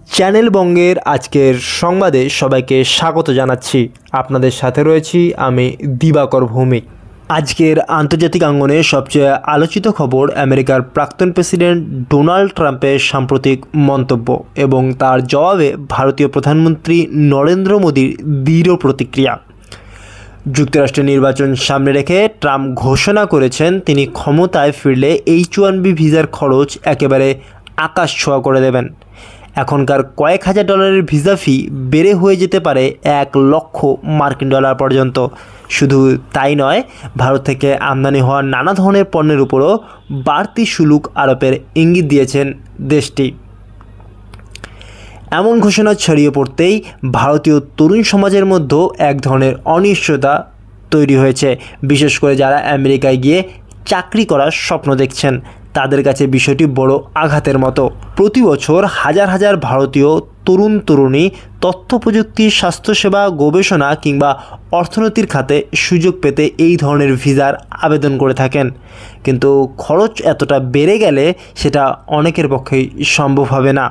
Channel বঙ্গের আজকের সংবাদে সবাইকে স্বাগত জানাচ্ছি। আপনাদের সাথে রয়েছি আমি দিবাকর ভৌমিক। আজকের আন্তর্জাতিক অঙ্গনে সবচেয়ে আলোচিত খবর আমেরিকার প্রাক্তন প্রেসিডেন্ট ডোনাল্ড ট্রাম্পের সাম্প্রতিক মন্তব্য এবং তার জবাবে ভারতীয় প্রধানমন্ত্রী নরেন্দ্র মোদীর দৃঢ় প্রতিক্রিয়া। যুক্তরাষ্ট্রের নির্বাচন সামনে রেখে ট্রাম্প ঘোষণা করেছেন তিনি ক্ষমতায় ফিরলে H-1B ভিসার খরচ একেবারে আকাশ ছোঁয়া করে দেবেন। এখনকার কয়েক হাজার ডলারের ভিসা ফি বেড়ে হয়ে যেতে পারে $1,00,000 পর্যন্ত। শুধু তাই নয়, ভারত থেকে আমদানি হওয়া নানা ধরনের পণ্যের উপরও বাড়তি শুল্ক আরোপের ইঙ্গিত দিয়েছেন দেশটি। এমন ঘোষণা ছড়িয়ে পড়তেই ভারতীয় তরুণ সমাজের মধ্যেও এক ধরনের অনিশ্চয়তা তৈরি হয়েছে। বিশেষ করে যারা আমেরিকায় গিয়ে চাকরি করার স্বপ্ন দেখছেন, তাদের কাছে বিষয়টি বড় আঘাতের মতো। প্রতি বছর হাজার হাজার ভারতীয় তরুণ তরুণী তথ্য প্রযুক্তি, স্বাস্থ্যসেবা, গবেষণা কিংবা অর্থনীতির খাতে সুযোগ পেতে এই ধরনের ভিসার আবেদন করে থাকেন। কিন্তু খরচ এতটা বেড়ে গেলে সেটা অনেকের পক্ষেই সম্ভব হবে না।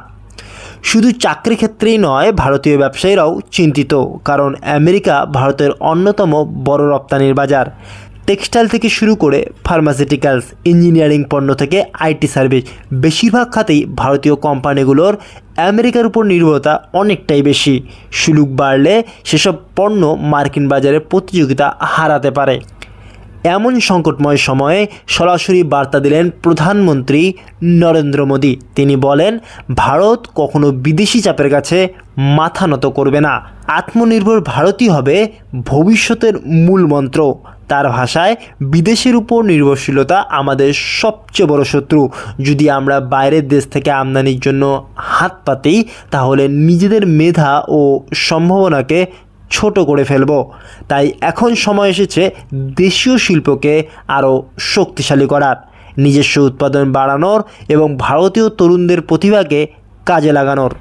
শুধু চাকরি ক্ষেত্রেই নয়, ভারতীয় ব্যবসায়ীরাও চিন্তিত, কারণ আমেরিকা ভারতের অন্যতম বড় রপ্তানির বাজার। টেক্সটাইল থেকে শুরু করে ফার্মাসিউটিক্যালস, ইঞ্জিনিয়ারিং পণ্য থেকে আইটি সার্ভিস, বেশিরভাগ খাতেই ভারতীয় কোম্পানিগুলোর আমেরিকার উপর নির্ভরতা অনেকটাই বেশি। শুল্ক বাড়লে সেসব পণ্য মার্কিন বাজারে প্রতিযোগিতা হারাতে পারে। এমন সংকটময় সময়ে সরাসরি বার্তা দিলেন প্রধানমন্ত্রী নরেন্দ্র মোদী। তিনি বলেন, ভারত কখনো বিদেশি চাপের কাছে মাথা নত করবে না। আত্মনির্ভর ভারতই হবে ভবিষ্যতের মূল মন্ত্র। তার ভাষায়, বিদেশের উপর নির্ভরশীলতা আমাদের সবচেয়ে বড় শত্রু। যদি আমরা বাইরের দেশ থেকে আমদানির জন্য হাত পাতি, তাহলে নিজেদের মেধা ও সম্ভাবনাকে ছোট করে ফেলব। তাই এখন সময় এসেছে দেশীয় শিল্পকে আরও শক্তিশালী করার, নিজস্ব উৎপাদন বাড়ানোর এবং ভারতীয় তরুণদের প্রতিভাকে কাজে লাগানোর।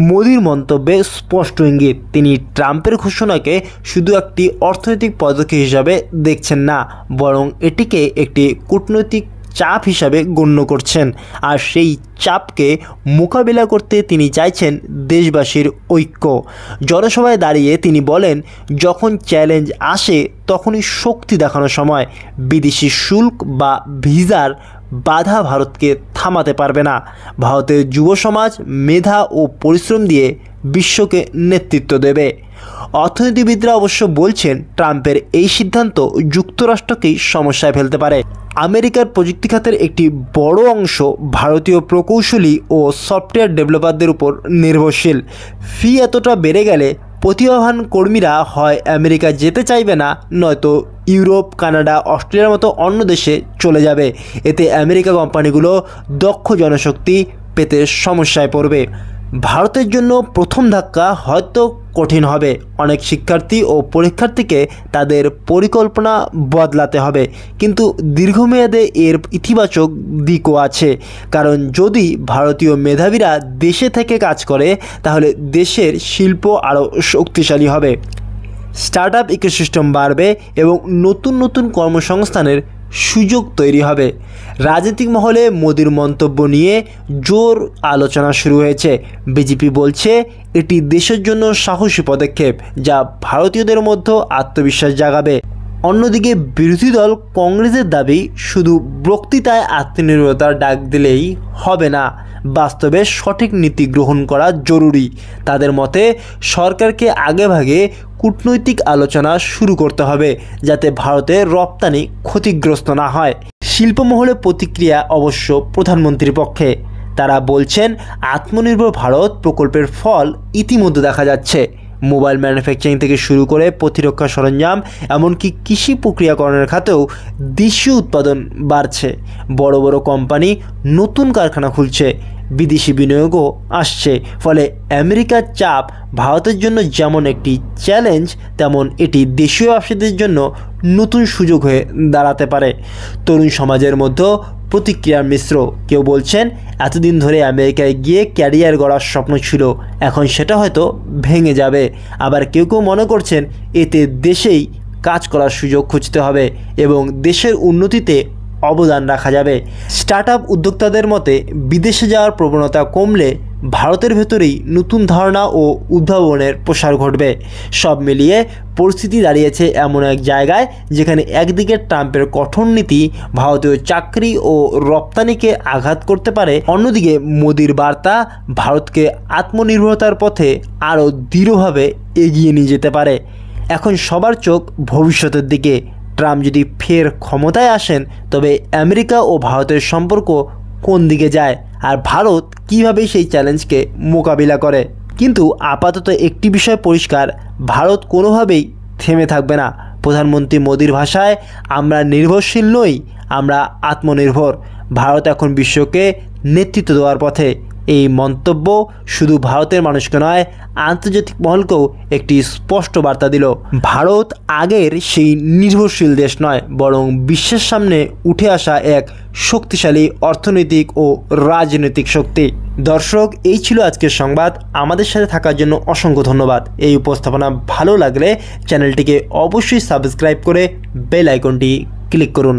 মোদির মন্তব্যে স্পষ্ট ইঙ্গিত, তিনি ট্রাম্পের ঘোষণাকে শুধু একটি অর্থনৈতিক পদক্ষেপ হিসাবে দেখছেন না, বরং এটিকে একটি কূটনৈতিক চাপ হিসাবে গণ্য করছেন। আর সেই চাপকে মোকাবিলা করতে তিনি চাইছেন দেশবাসীর ঐক্য। জনসভায় দাঁড়িয়ে তিনি বলেন, যখন চ্যালেঞ্জ আসে তখনই শক্তি দেখানোর সময়। বিদেশি শুল্ক বা ভিসার বাধা ভারতকে থামাতে পারবে না। ভারতের যুব সমাজ মেধা ও পরিশ্রম দিয়ে বিশ্বকে নেতৃত্ব দেবে। অর্থনীতিবিদরা অবশ্য বলছেন, ট্রাম্পের এই সিদ্ধান্ত যুক্তরাষ্ট্রকেই সমস্যায় ফেলতে পারে। আমেরিকার প্রযুক্তি খাতের একটি বড় অংশ ভারতীয় প্রকৌশলী ও সফটওয়্যার ডেভেলপারদের উপর নির্ভরশীল। ফি এতটা বেড়ে গেলে প্রতিভাবান কর্মীরা হয় আমেরিকা যেতে চাইবে না, নয়তো ইউরোপ, কানাডা, অস্ট্রেলিয়ার মতো অন্য দেশে চলে যাবে। এতে আমেরিকা কোম্পানিগুলো দক্ষ জনশক্তি পেতে সমস্যায় পড়বে। ভারতের জন্য প্রথম ধাক্কা হয়তো কঠিন হবে। অনেক শিক্ষার্থী ও পরীক্ষার্থীকে তাদের পরিকল্পনা বদলাতে হবে, কিন্তু দীর্ঘমেয়াদে এর ইতিবাচক দিকও আছে। কারণ যদি ভারতীয় মেধাবীরা দেশে থেকে কাজ করে, তাহলে দেশের শিল্প আরও শক্তিশালী হবে, স্টার্টআপ ইকোসিস্টেম বাড়বে এবং নতুন নতুন কর্মসংস্থানের সুযোগ তৈরি হবে। রাজনৈতিক মহলে মোদির মন্তব্য নিয়ে জোর আলোচনা শুরু হয়েছে। বিজেপি বলছে এটি দেশের জন্য সাহসী পদক্ষেপ, যা ভারতীয়দের মধ্যে আত্মবিশ্বাস জাগাবে। অন্যদিকে বিরোধী দল কংগ্রেসের দাবি, শুধু বক্তৃতায় আত্মনির্ভরতার ডাক দিলেই হবে না, বাস্তবে সঠিক নীতি গ্রহণ করা জরুরি। তাদের মতে সরকারকে আগেভাগে কূটনৈতিক আলোচনা শুরু করতে হবে, যাতে ভারতের রপ্তানি ক্ষতিগ্রস্ত না হয়। শিল্পমহলে প্রতিক্রিয়া অবশ্য প্রধানমন্ত্রীর পক্ষে। তারা বলছেন, আত্মনির্ভর ভারত প্রকল্পের ফল ইতিমধ্যে দেখা যাচ্ছে। মোবাইল ম্যানুফ্যাকচারিং থেকে শুরু করে প্রতিরক্ষা সরঞ্জাম, এমনকি কৃষি প্রক্রিয়াকরণের খাতেও দেশীয় উৎপাদন বাড়ছে। বড় বড় কোম্পানি নতুন কারখানা খুলছে, বিদেশি বিনিয়োগও আসছে। ফলে আমেরিকার চাপ ভারতের জন্য যেমন একটি চ্যালেঞ্জ, তেমন এটি দেশীয় ব্যবসায়ীদের জন্য নতুন সুযোগ হয়ে দাঁড়াতে পারে। তরুণ সমাজের মধ্যেও প্রতিক্রিয়ার মিশ্র। কেউ বলছেন, এতদিন ধরে আমেরিকায় গিয়ে ক্যারিয়ার গড়ার স্বপ্ন ছিল, এখন সেটা হয়তো ভেঙে যাবে। আবার কেউ কেউ মনে করছেন, এতে দেশেই কাজ করার সুযোগ খুঁজতে হবে এবং দেশের উন্নতিতে অবদান রাখা যাবে। স্টার্টআপ উদ্যোক্তাদের মতে বিদেশে যাওয়ার প্রবণতা কমলে ভারতের ভেতরেই নতুন ধারণা ও উদ্ভাবনের প্রসার ঘটবে। সব মিলিয়ে পরিস্থিতি দাঁড়িয়েছে এমন এক জায়গায় যেখানে একদিকে ট্রাম্পের কঠোর নীতি ভারতীয় চাকরি ও রপ্তানিকে আঘাত করতে পারে, অন্যদিকে মোদির বার্তা ভারতকে আত্মনির্ভরতার পথে আরও দৃঢ়ভাবে এগিয়ে নিয়ে যেতে পারে। এখন সবার চোখ ভবিষ্যতের দিকে। ট্রাম্প যদি ফের ক্ষমতায় আসেন তবে আমেরিকা ও ভারতের সম্পর্ক কোন দিকে যায়, আর ভারত কীভাবে সেই চ্যালেঞ্জকে মোকাবিলা করে। কিন্তু আপাতত একটি বিষয় পরিষ্কার, ভারত কোনোভাবেই থেমে থাকবে না। প্রধানমন্ত্রী মোদির ভাষায়, আমরা নির্ভরশীল নই, আমরা আত্মনির্ভর। ভারত এখন বিশ্বকে নেতৃত্ব দেওয়ার পথে। এই মন্তব্য শুধু ভারতের মানুষকে নয়, আন্তর্জাতিক মহলকেও একটি স্পষ্ট বার্তা দিল। ভারত আগের সেই নির্ভরশীল দেশ নয়, বরং বিশ্বের সামনে উঠে আসা এক শক্তিশালী অর্থনৈতিক ও রাজনৈতিক শক্তি। দর্শক, এই ছিল আজকের সংবাদ। আমাদের সাথে থাকার জন্য অসংখ্য ধন্যবাদ। এই উপস্থাপনা ভালো লাগলে চ্যানেলটিকে অবশ্যই সাবস্ক্রাইব করে বেল আইকনটি ক্লিক করুন।